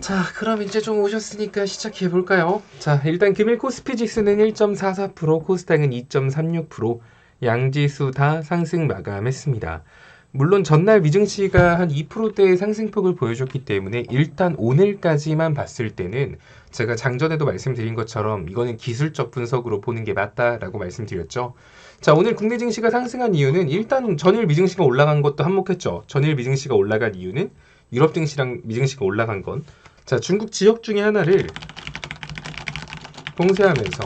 자, 그럼 이제 좀 오셨으니까 시작해 볼까요? 자, 일단 금일 코스피 지수는 1.44%, 코스닥은 2.36%, 양지수 다 상승 마감했습니다. 물론 전날 미증시가 한 2%대의 상승폭을 보여줬기 때문에 일단 오늘까지만 봤을 때는 제가 장전에도 말씀드린 것처럼 이거는 기술적 분석으로 보는 게 맞다라고 말씀드렸죠. 자, 오늘 국내 증시가 상승한 이유는 일단 전일 미증시가 올라간 것도 한몫했죠. 전일 미증시가 올라간 이유는 유럽 증시랑 미증시가 올라간 건 자, 중국 지역 중에 하나를 봉쇄하면서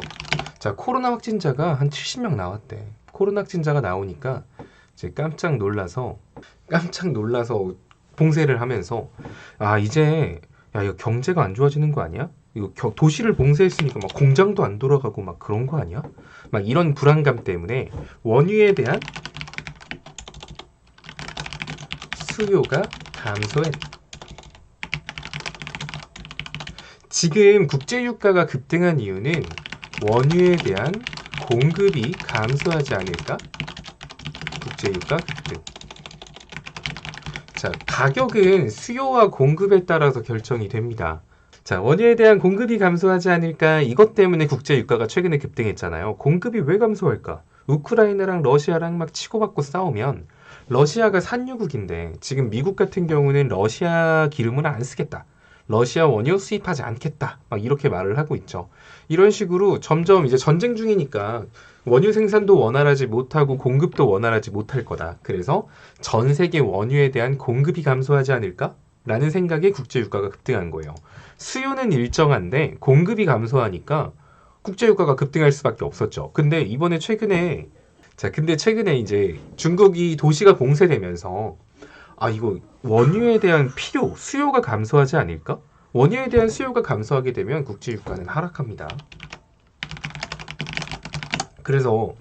자, 코로나 확진자가 한 70명 나왔대. 코로나 확진자가 나오니까 이제 깜짝 놀라서 봉쇄를 하면서 아, 이제 야, 이거 경제가 안 좋아지는 거 아니야? 이거 도시를 봉쇄했으니까 막 공장도 안 돌아가고 막 그런 거 아니야? 막 이런 불안감 때문에 원유에 대한 수요가 감소했다. 지금 국제유가가 급등한 이유는 원유에 대한 공급이 감소하지 않을까? 국제유가 급등. 자, 가격은 수요와 공급에 따라서 결정이 됩니다. 자, 원유에 대한 공급이 감소하지 않을까? 이것 때문에 국제유가가 최근에 급등했잖아요. 공급이 왜 감소할까? 우크라이나랑 러시아랑 막 치고받고 싸우면 러시아가 산유국인데 지금 미국 같은 경우는 러시아 기름을 안 쓰겠다. 러시아 원유 수입하지 않겠다. 막 이렇게 말을 하고 있죠. 이런 식으로 점점 이제 전쟁 중이니까 원유 생산도 원활하지 못하고 공급도 원활하지 못할 거다. 그래서 전 세계 원유에 대한 공급이 감소하지 않을까? 라는 생각에 국제유가가 급등한 거예요. 수요는 일정한데 공급이 감소하니까 국제유가가 급등할 수밖에 없었죠. 근데 최근에 이제 중국이 도시가 봉쇄되면서 아, 이거 원유에 대한 수요가 감소하지 않을까? 원유에 대한 수요가 감소하게 되면 국제유가는 하락합니다. 그래서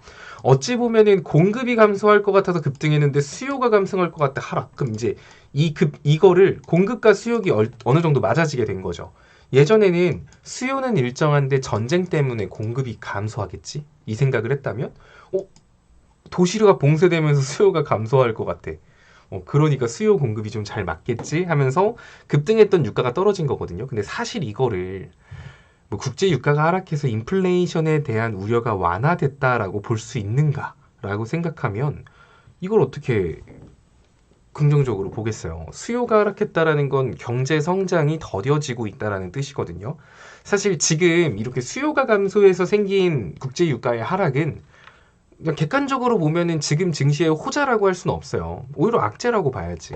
어찌 보면은 공급이 감소할 것 같아서 급등했는데 수요가 감소할 것 같아 하락. 그럼 이제 이거를 공급과 수요가 어느 정도 맞아지게 된 거죠. 예전에는 수요는 일정한데 전쟁 때문에 공급이 감소하겠지? 이 생각을 했다면, 도시가 봉쇄되면서 수요가 감소할 것 같아. 그러니까 수요 공급이 좀 잘 맞겠지 하면서 급등했던 유가가 떨어진 거거든요. 근데 사실 이거를 뭐 국제 유가가 하락해서 인플레이션에 대한 우려가 완화됐다라고 볼 수 있는가라고 생각하면 이걸 어떻게 긍정적으로 보겠어요. 수요가 하락했다라는 건 경제 성장이 더뎌지고 있다라는 뜻이거든요. 사실 지금 이렇게 수요가 감소해서 생긴 국제 유가의 하락은 그냥 객관적으로 보면은 지금 증시의 호재라고 할 수는 없어요. 오히려 악재라고 봐야지.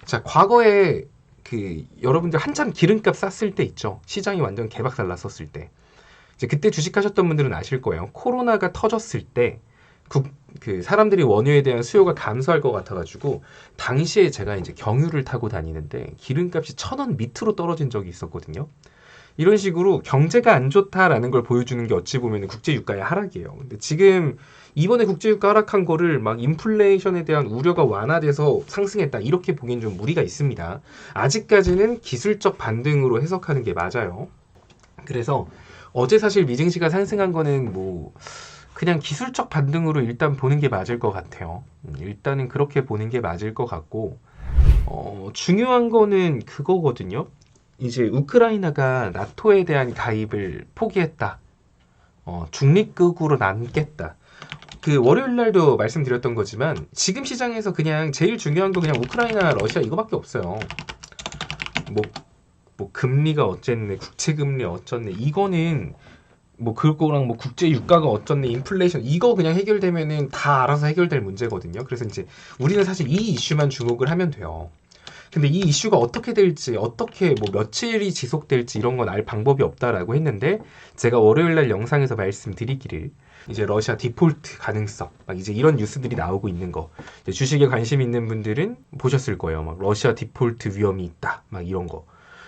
자, 과거에 여러분들 한참 기름값 쌌을 때 있죠. 시장이 완전 개박살 났었을 때. 이제 그때 주식하셨던 분들은 아실 거예요. 코로나가 터졌을 때 사람들이 원유에 대한 수요가 감소할 것 같아가지고 당시에 제가 이제 경유를 타고 다니는데 기름값이 1,000원 밑으로 떨어진 적이 있었거든요. 이런 식으로 경제가 안 좋다라는 걸 보여주는 게 어찌 보면 국제유가의 하락이에요. 근데 지금 이번에 국제유가 하락한 거를 막 인플레이션에 대한 우려가 완화돼서 상승했다 이렇게 보기엔 좀 무리가 있습니다. 아직까지는 기술적 반등으로 해석하는 게 맞아요. 그래서 어제 사실 미증시가 상승한 거는 뭐 그냥 기술적 반등으로 일단 보는 게 맞을 것 같아요. 일단은 그렇게 보는 게 맞을 것 같고 중요한 거는 그거거든요. 이제 우크라이나가 나토에 대한 가입을 포기했다. 중립국으로 남겠다. 월요일 날도 말씀드렸던 거지만 지금 시장에서 그냥 제일 중요한 거 그냥 우크라이나, 러시아 이거밖에 없어요. 뭐 금리가 어쨌네, 국채 금리 어쩌네. 이거는 그거랑 국제 유가가 어쩌네, 인플레이션 이거 그냥 해결되면은 다 알아서 해결될 문제거든요. 그래서 이제 우리는 사실 이 이슈만 주목을 하면 돼요. 근데 이 이슈가 어떻게 될지, 며칠이 지속될지 이런 건 알 방법이 없다라고 했는데 제가 월요일날 영상에서 말씀드리기를 이제 러시아 디폴트 가능성, 이제 이런 뉴스들이 나오고 있는 거. 주식에 관심 있는 분들은 보셨을 거예요. 러시아 디폴트 위험이 있다, 이런 거.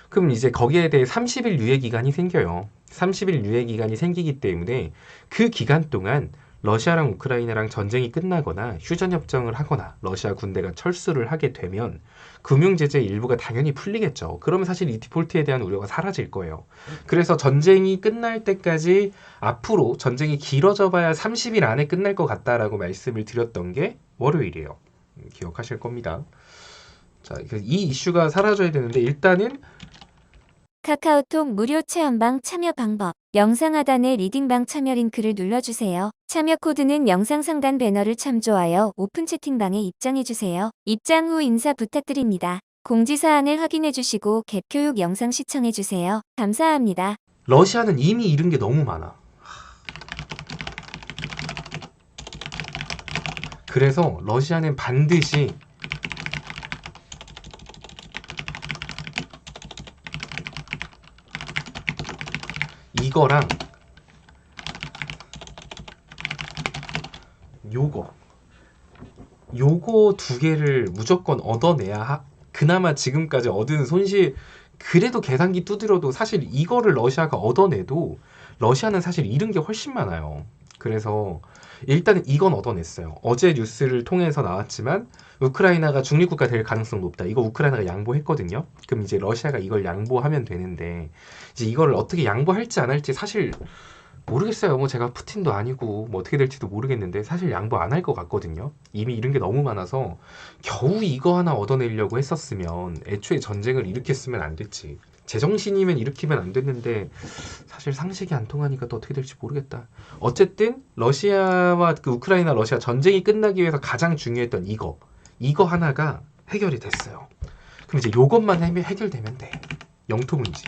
그럼 이제 거기에 대해 30일 유예 기간이 생겨요. 30일 유예 기간이 생기기 때문에 그 기간 동안 러시아랑 우크라이나랑 전쟁이 끝나거나 휴전협정을 하거나 러시아 군대가 철수를 하게 되면 금융제재 일부가 당연히 풀리겠죠. 그러면 사실 이 디폴트에 대한 우려가 사라질 거예요. 그래서 전쟁이 끝날 때까지 앞으로 전쟁이 길어져 봐야 30일 안에 끝날 것 같다라고 말씀을 드렸던 게 월요일이에요. 기억하실 겁니다. 자, 이 이슈가 사라져야 되는데 일단은 카카오톡 무료 체험방 참여 방법. 영상 하단의 리딩방 참여 링크를 눌러주세요. 참여 코드는 영상 상단 배너를 참조하여 오픈 채팅방에 입장해주세요. 입장 후 인사 부탁드립니다. 공지사항을 확인해주시고 갭 교육 영상 시청해주세요. 감사합니다. 러시아는 이미 잃은 게 너무 많아. 그래서 러시아는 반드시 이거랑 요거 두 개를 무조건 얻어내야 그나마 지금까지 얻은 손실, 그래도 계산기 두드려도 사실 이거를 러시아가 얻어내도 러시아는 사실 잃은 게 훨씬 많아요. 그래서 일단은 이건 얻어냈어요. 어제 뉴스를 통해서 나왔지만 우크라이나가 중립국가 될 가능성 높다. 이거 우크라이나가 양보했거든요. 그럼 이제 러시아가 이걸 양보하면 되는데, 이제 이거를 어떻게 양보할지 안 할지 사실 모르겠어요. 뭐 제가 푸틴도 아니고 뭐 어떻게 될지도 모르겠는데 사실 양보 안 할 것 같거든요. 이미 잃은 게 너무 많아서 겨우 이거 하나 얻어내려고 했었으면 애초에 전쟁을 일으켰으면 안 됐지. 제정신이면 일으키면 안 됐는데 사실 상식이 안 통하니까 또 어떻게 될지 모르겠다. 어쨌든 러시아와 그 우크라이나 러시아 전쟁이 끝나기 위해서 가장 중요했던 이거 하나가 해결이 됐어요. 그럼 이제 요것만 해결되면 돼. 영토 문제.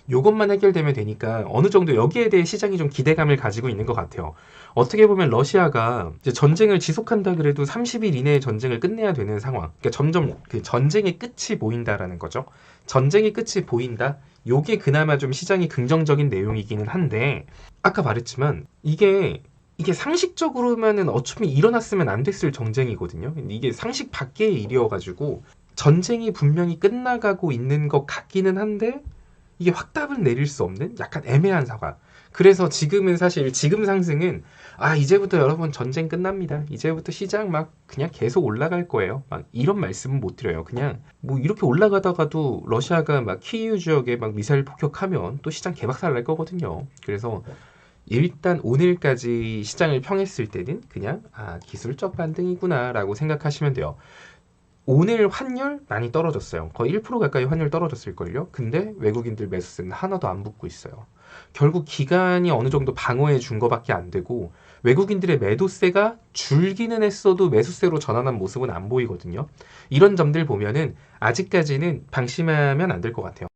요것만 해결되면 되니까 어느 정도 여기에 대해 시장이 좀 기대감을 가지고 있는 것 같아요. 어떻게 보면 러시아가 이제 전쟁을 지속한다 그래도 30일 이내에 전쟁을 끝내야 되는 상황. 그러니까 점점 그 전쟁의 끝이 보인다라는 거죠. 전쟁의 끝이 보인다. 요게 그나마 좀 시장이 긍정적인 내용이기는 한데, 아까 말했지만 이게 상식적으로면은 어차피 일어났으면 안 됐을 전쟁이거든요. 근데 이게 상식 밖의 일이어가지고 전쟁이 분명히 끝나가고 있는 것 같기는 한데 이게 확답을 내릴 수 없는 약간 애매한 상황. 그래서 지금은 사실 지금 상승은 이제부터 여러분 전쟁 끝납니다. 이제부터 시장 막 그냥 계속 올라갈 거예요. 막 이런 말씀은 못 드려요. 그냥 뭐 이렇게 올라가다가도 러시아가 막 키이우 지역에 막 미사일 폭격하면 또 시장 개박살 날 거거든요. 그래서 일단 오늘까지 시장을 평했을 때는 그냥 기술적 반등이구나 라고 생각하시면 돼요. 오늘 환율 많이 떨어졌어요. 거의 1% 가까이 환율 떨어졌을걸요. 근데 외국인들 매수세는 하나도 안 붙고 있어요. 결국 기간이 어느 정도 방어해 준 거밖에 안 되고 외국인들의 매도세가 줄기는 했어도 매수세로 전환한 모습은 안 보이거든요. 이런 점들 보면은 아직까지는 방심하면 안 될 것 같아요.